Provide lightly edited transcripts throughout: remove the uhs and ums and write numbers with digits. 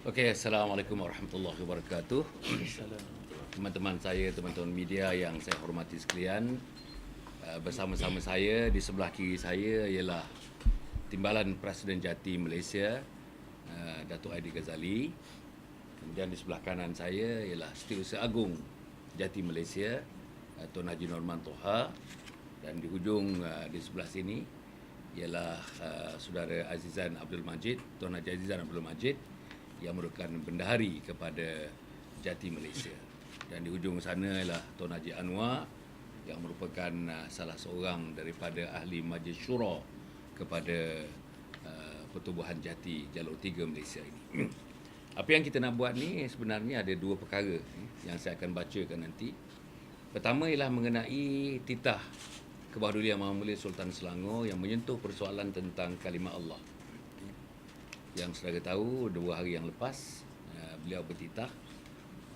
Okey, Assalamualaikum warahmatullahi wabarakatuh. Teman-teman saya, teman-teman media yang saya hormati sekalian, bersama-sama saya, di sebelah kiri saya ialah Timbalan Presiden Jati Malaysia, Datuk Aidil Ghazali. Kemudian di sebelah kanan saya ialah Setiausaha Agung Jati Malaysia, Tuan Haji Norman Toha. Dan di hujung di sebelah sini ialah Saudara Azizan Abdul Majid, Tuan Haji Azizan Abdul Majid, yang merupakan bendahari kepada Jati Malaysia. Dan di hujung sana ialah Tuan Haji Anwar yang merupakan salah seorang daripada ahli Majlis Syura kepada Pertubuhan Jati Jalur 3 Malaysia ini. Apa yang kita nak buat ni sebenarnya ada dua perkara yang saya akan bacakan nanti. Pertama ialah mengenai titah Kebawah Duli Yang Maha Mulia Sultan Selangor yang menyentuh persoalan tentang kalimah Allah. Yang saudara tahu 2 hari yang lepas beliau bertitah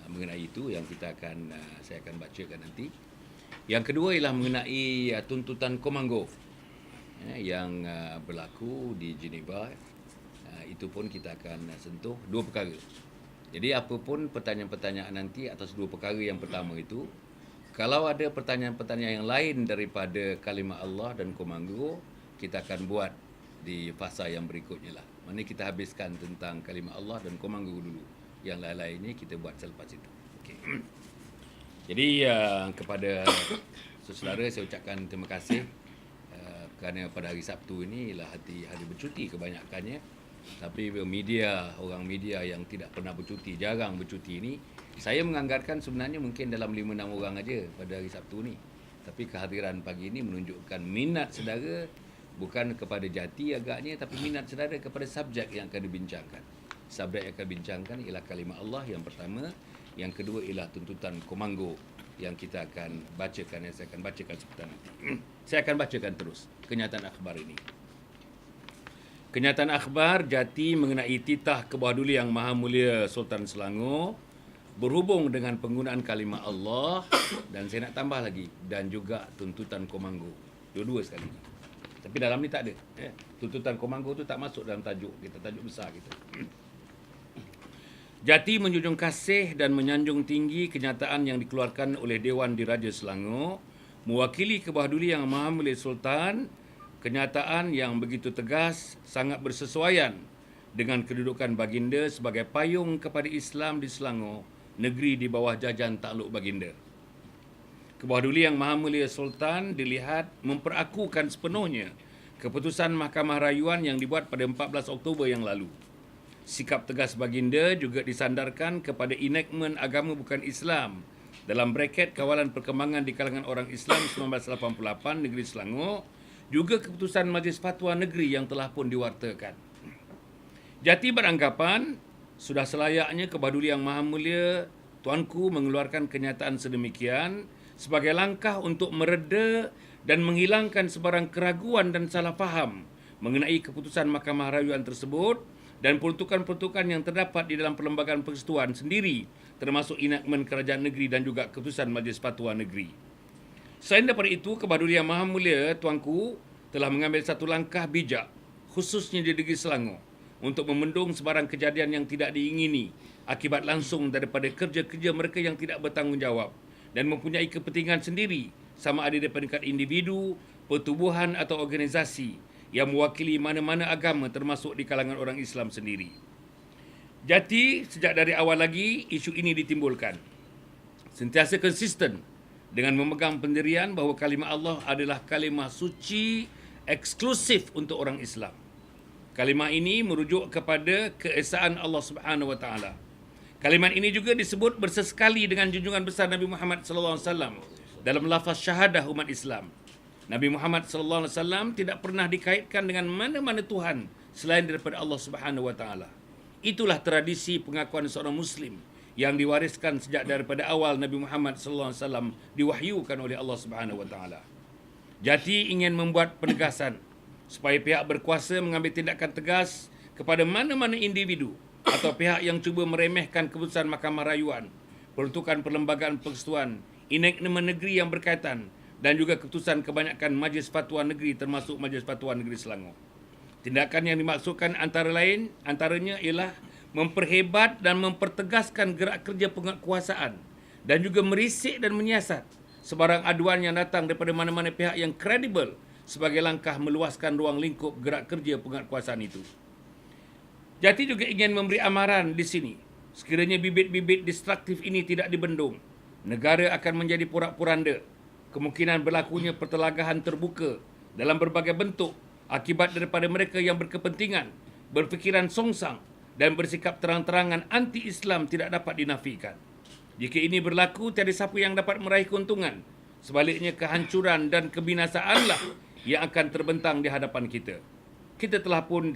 mengenai itu yang saya akan bacakan nanti. Yang kedua ialah mengenai tuntutan Komanggo yang berlaku di Geneva. Itu pun kita akan sentuh dua perkara. Jadi apapun pertanyaan-pertanyaan nanti atas dua perkara yang pertama itu, kalau ada pertanyaan-pertanyaan yang lain daripada kalimah Allah dan Komanggo, kita akan buat di fasa yang berikutnya lah. Mana kita habiskan tentang kalimah Allah dan Komanggo dulu. Yang lain-lainnya kita buat selepas itu. Okay. Jadi kepada saudara saya ucapkan terima kasih kerana pada hari Sabtu ini ialah hari bercuti kebanyakannya. Tapi orang media yang tidak pernah bercuti, jarang bercuti ini, saya menganggarkan sebenarnya mungkin dalam 5-6 orang aja pada hari Sabtu ni. Tapi kehadiran pagi ini menunjukkan minat saudara bukan kepada Jati agaknya, tapi minat saudara kepada subjek yang akan dibincangkan. Subjek yang akan dibincangkan ialah kalimah Allah yang pertama, yang kedua ialah tuntutan Komanggo yang kita akan bacakan, yang saya akan bacakan sebentar nanti. Saya akan bacakan terus kenyataan akhbar ini. Kenyataan akhbar Jati mengenai titah Kebawah Duli Yang Maha Mulia Sultan Selangor berhubung dengan penggunaan kalimah Allah, dan saya nak tambah lagi, dan juga tuntutan Komanggo. Dua-dua sekali. Tapi dalam ni tak ada. Tuntutan Komanggo tu tak masuk dalam tajuk kita, tajuk besar kita. Jati menjunjung kasih dan menyanjung tinggi kenyataan yang dikeluarkan oleh Dewan Diraja Selangor mewakili Kebawah Duli Yang Maha Mulia Sultan. Kenyataan yang begitu tegas sangat bersesuaian dengan kedudukan baginda sebagai payung kepada Islam di Selangor, negeri di bawah jajahan takluk baginda. Kebawah Duli Yang Maha Mulia Sultan dilihat memperakukan sepenuhnya keputusan Mahkamah Rayuan yang dibuat pada 14 Oktober yang lalu. Sikap tegas baginda juga disandarkan kepada enactment agama bukan Islam dalam braket kawalan perkembangan di kalangan orang Islam 1988 negeri Selangor, juga keputusan Majlis Fatwa Negeri yang telah pun diwartakan. Jati beranggapan sudah selayaknya Kebawah Duli Yang Maha Mulia Tuanku mengeluarkan kenyataan sedemikian sebagai langkah untuk mereda dan menghilangkan sebarang keraguan dan salah faham mengenai keputusan Mahkamah Rayuan tersebut dan peruntukan-peruntukan yang terdapat di dalam Perlembagaan Persekutuan sendiri, termasuk enactment Kerajaan Negeri dan juga keputusan Majlis Fatwa Negeri. Selain daripada itu, Kebawah Duli Yang Maha Mulia Tuanku telah mengambil satu langkah bijak, khususnya di negeri Selangor, untuk membendung sebarang kejadian yang tidak diingini akibat langsung daripada kerja-kerja mereka yang tidak bertanggungjawab dan mempunyai kepentingan sendiri, sama ada daripada peringkat individu, pertubuhan atau organisasi yang mewakili mana-mana agama termasuk di kalangan orang Islam sendiri. Jati sejak dari awal lagi isu ini ditimbulkan, sentiasa konsisten dengan memegang pendirian bahawa kalimah Allah adalah kalimah suci eksklusif untuk orang Islam. Kalimah ini merujuk kepada keesaan Allah Subhanahu wa taala. Kalimat ini juga disebut bersesekali dengan junjungan besar Nabi Muhammad sallallahu alaihi wasallam dalam lafaz syahadah umat Islam. Nabi Muhammad sallallahu alaihi wasallam tidak pernah dikaitkan dengan mana-mana Tuhan selain daripada Allah Subhanahu wa taala. Itulah tradisi pengakuan seorang muslim yang diwariskan sejak daripada awal Nabi Muhammad sallallahu alaihi wasallam diwahyukan oleh Allah Subhanahu wa taala. Jati ingin membuat penegasan supaya pihak berkuasa mengambil tindakan tegas kepada mana-mana individu atau pihak yang cuba meremehkan keputusan Mahkamah Rayuan, peruntukan Perlembagaan Persekutuan, enactment negeri yang berkaitan dan juga keputusan kebanyakan Majlis Fatwa Negeri termasuk Majlis Fatwa Negeri Selangor. Tindakan yang dimaksudkan antaranya ialah memperhebat dan mempertegaskan gerak kerja penguatkuasaan dan juga merisik dan menyiasat sebarang aduan yang datang daripada mana-mana pihak yang kredibel sebagai langkah meluaskan ruang lingkup gerak kerja penguatkuasaan itu. Jati juga ingin memberi amaran di sini. Sekiranya bibit-bibit destruktif ini tidak dibendung, negara akan menjadi porak-poranda. Kemungkinan berlakunya pertelagahan terbuka dalam berbagai bentuk akibat daripada mereka yang berkepentingan, berfikiran songsang dan bersikap terang-terangan anti-Islam tidak dapat dinafikan. Jika ini berlaku, tiada siapa yang dapat meraih keuntungan. Sebaliknya, kehancuran dan kebinasaanlah yang akan terbentang di hadapan kita. Kita pun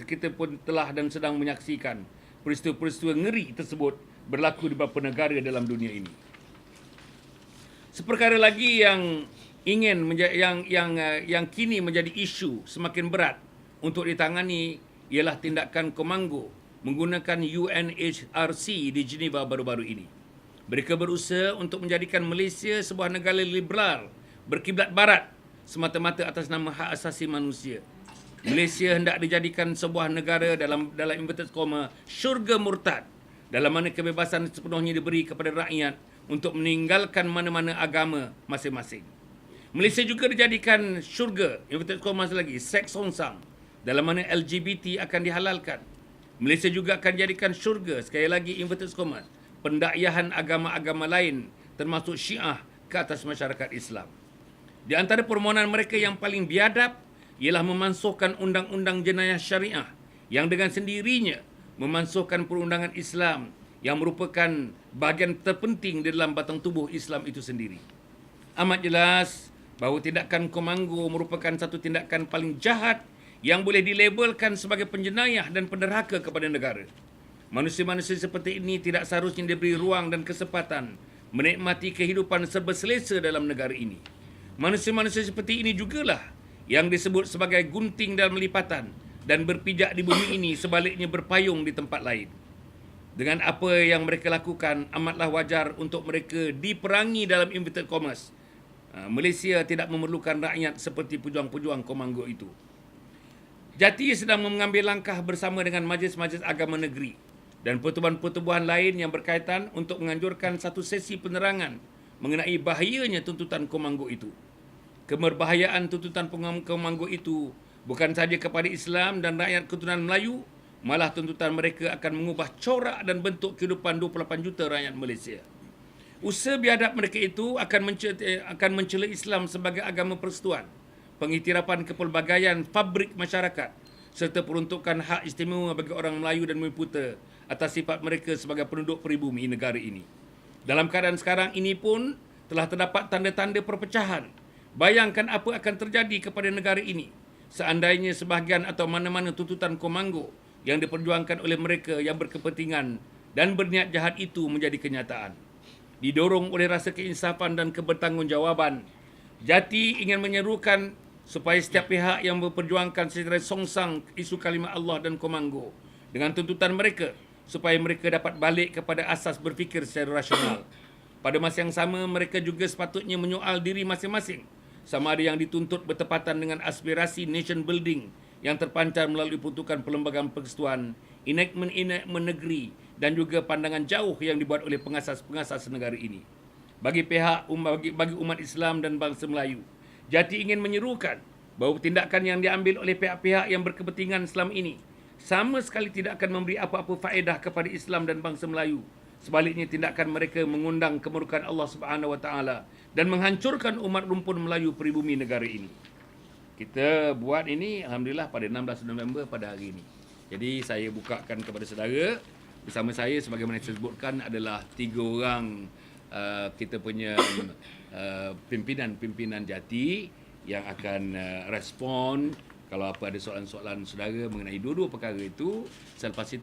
telah dan sedang menyaksikan peristiwa-peristiwa ngeri tersebut berlaku di beberapa negara dalam dunia ini. Seperkara lagi yang kini menjadi isu semakin berat untuk ditangani ialah tindakan Komando menggunakan UNHRC di Geneva baru-baru ini. Mereka berusaha untuk menjadikan Malaysia sebuah negara liberal berkiblat barat semata-mata atas nama hak asasi manusia. Malaysia hendak dijadikan sebuah negara dalam inverted comma syurga murtad, dalam mana kebebasan sepenuhnya diberi kepada rakyat untuk meninggalkan mana-mana agama masing-masing. Malaysia juga dijadikan syurga inverted comma lagi seks songsang, dalam mana LGBT akan dihalalkan. Malaysia juga akan dijadikan syurga, sekali lagi inverted comma, pendakyahan agama-agama lain termasuk Syiah ke atas masyarakat Islam. Di antara permohonan mereka yang paling biadab ialah memansuhkan undang-undang jenayah syariah yang dengan sendirinya memansuhkan perundangan Islam yang merupakan bahagian terpenting di dalam batang tubuh Islam itu sendiri. Amat jelas bahawa tindakan Komando merupakan satu tindakan paling jahat yang boleh dilabelkan sebagai penjenayah dan penderhaka kepada negara. Manusia-manusia seperti ini tidak seharusnya diberi ruang dan kesempatan menikmati kehidupan serba selesa dalam negara ini. Manusia-manusia seperti ini jugalah yang disebut sebagai gunting dalam lipatan dan berpijak di bumi ini, sebaliknya berpayung di tempat lain. Dengan apa yang mereka lakukan, amatlah wajar untuk mereka diperangi dalam inverted commas. Malaysia tidak memerlukan rakyat seperti pejuang-pejuang Komando itu. Jati sedang mengambil langkah bersama dengan majlis-majlis agama negeri dan pertubuhan-pertubuhan lain yang berkaitan untuk menganjurkan satu sesi penerangan mengenai bahayanya tuntutan Komando itu. Keberbahayaan tuntutan Komando itu bukan sahaja kepada Islam dan rakyat keturunan Melayu, malah tuntutan mereka akan mengubah corak dan bentuk kehidupan 28 juta rakyat Malaysia. Usaha biadab mereka itu akan mencela Islam sebagai agama persekutuan, pengiktirafan kepelbagaian fabrik masyarakat, serta peruntukan hak istimewa bagi orang Melayu dan Bumi Putra atas sifat mereka sebagai penduduk peribumi negara ini. Dalam keadaan sekarang ini pun telah terdapat tanda-tanda perpecahan. Bayangkan apa akan terjadi kepada negara ini seandainya sebahagian atau mana-mana tuntutan Komando yang diperjuangkan oleh mereka yang berkepentingan dan berniat jahat itu menjadi kenyataan. Didorong oleh rasa keinsafan dan kebertanggungjawaban, Jati ingin menyerukan supaya setiap pihak yang memperjuangkan secara songsang isu kalimat Allah dan Komando dengan tuntutan mereka supaya mereka dapat balik kepada asas berfikir secara rasional. Pada masa yang sama, mereka juga sepatutnya menyoal diri masing-masing, sama ada yang dituntut bertepatan dengan aspirasi nation building yang terpancar melalui peruntukan perlembagaan persekutuan, enactment negeri dan juga pandangan jauh yang dibuat oleh pengasas-pengasas negara ini. Bagi umat Islam dan bangsa Melayu, Jati ingin menyerukan bahawa tindakan yang diambil oleh pihak-pihak yang berkepentingan selama ini sama sekali tidak akan memberi apa-apa faedah kepada Islam dan bangsa Melayu. Sebaliknya, tindakan mereka mengundang kemurkaan Allah Subhanahu Wa Taala dan menghancurkan umat rumpun Melayu peribumi negara ini. Kita buat ini alhamdulillah pada 16 November pada hari ini. Jadi saya bukakan kepada saudara, bersama saya sebagaimana saya sebutkan adalah 3 orang kita punya pimpinan Jati yang akan respon kalau apa ada soalan-soalan saudara mengenai dua-dua perkara itu. Selepas itu